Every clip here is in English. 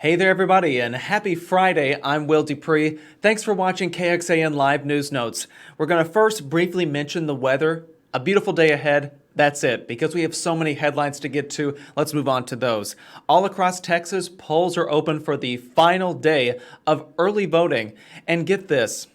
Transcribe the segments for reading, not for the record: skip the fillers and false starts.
Hey there, everybody, and happy Friday. I'm Will DuPree. Thanks for watching KXAN Live News Notes. We're going to first briefly mention the weather. A beautiful day ahead. That's it. Because we have so many headlines to get to, let's move on to those. All across Texas, polls are open for the final day of early voting. And get this,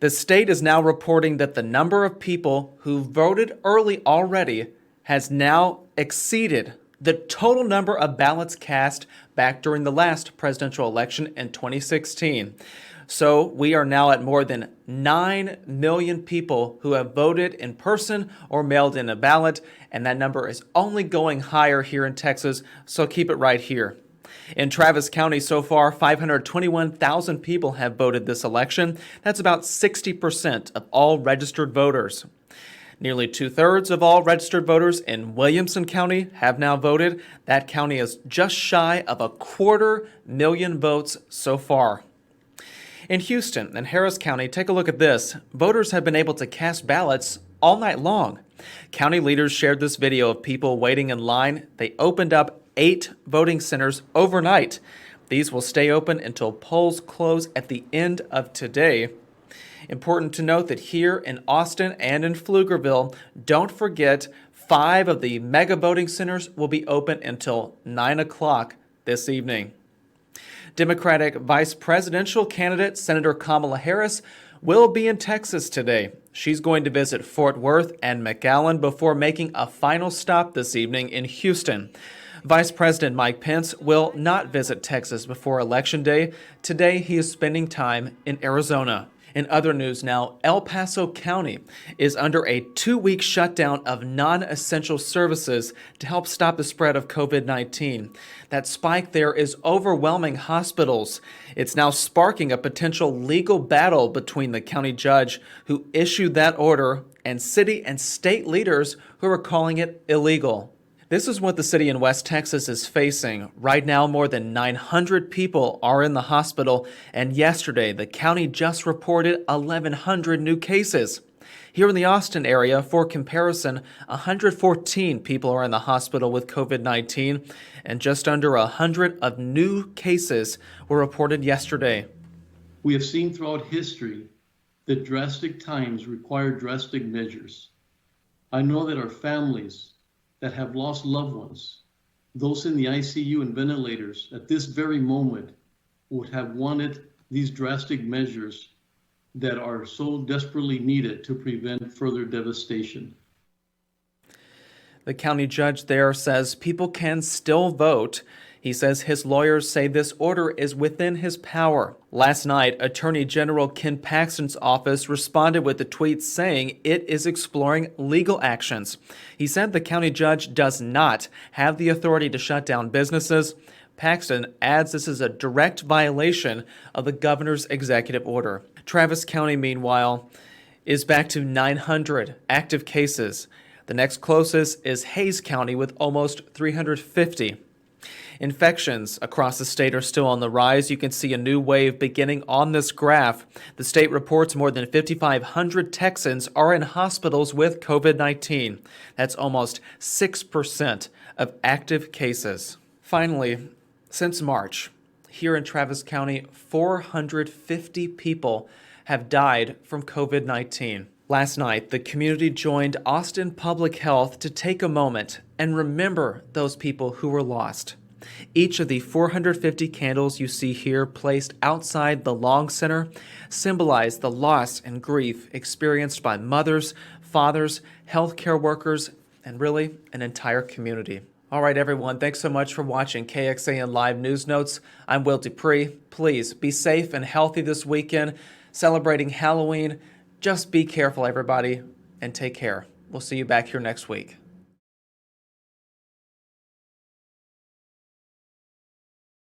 the state is now reporting that the number of people who voted early already has now exceeded the total number of ballots cast back during the last presidential election in 2016. So we are now at more than 9 million people who have voted in person or mailed in a ballot, and that number is only going higher here in Texas, so keep it right here. In Travis County so far, 521,000 people have voted this election. That's about 60% of all registered voters. Nearly 2/3 of all registered voters in Williamson County have now voted. That county is just shy of 250,000 votes so far. In Houston and Harris County, take a look at this. Voters have been able to cast ballots all night long. County leaders shared this video of people waiting in line. They opened up 8 voting centers overnight. These will stay open until polls close at the end of today. Important to note that here in Austin and in Pflugerville, don't forget 5 of the mega voting centers will be open until 9 o'clock this evening. Democratic vice presidential candidate Senator Kamala Harris will be in Texas today. She's going to visit Fort Worth and McAllen before making a final stop this evening in Houston. Vice President Mike Pence will not visit Texas before Election Day. Today, he is spending time in Arizona. In other news now, El Paso County is under a 2-week shutdown of non-essential services to help stop the spread of COVID-19. That spike there is overwhelming hospitals. It's now sparking a potential legal battle between the county judge who issued that order and city and state leaders who are calling it illegal. This is what the city in West Texas is facing. Right now, more than 900 people are in the hospital, and yesterday, the county just reported 1,100 new cases. Here in the Austin area, for comparison, 114 people are in the hospital with COVID-19, and just under 100 of new cases were reported yesterday. We have seen throughout history that drastic times require drastic measures. I know that our families that have lost loved ones, those in the ICU and ventilators at this very moment would have wanted these drastic measures that are so desperately needed to prevent further devastation. The county judge there says people can still vote. He says his lawyers say this order is within his power. Last night, Attorney General Ken Paxton's office responded with a tweet saying it is exploring legal actions. He said the county judge does not have the authority to shut down businesses. Paxton adds this is a direct violation of the governor's executive order. Travis County, meanwhile, is back to 900 active cases. The next closest is Hays County with almost 350. Infections across the state are still on the rise. You can see a new wave beginning on this graph. The state reports more than 5,500 Texans are in hospitals with COVID-19. That's almost 6% of active cases. Finally, since March, here in Travis County, 450 people have died from COVID-19. Last night, the community joined Austin Public Health to take a moment and remember those people who were lost. Each of the 450 candles you see here placed outside the Long Center symbolize the loss and grief experienced by mothers, fathers, healthcare workers, and really an entire community. All right, everyone, thanks so much for watching KXAN Live News Notes. I'm Will DuPree. Please be safe and healthy this weekend, celebrating Halloween. Just be careful, everybody, and take care. We'll see you back here next week.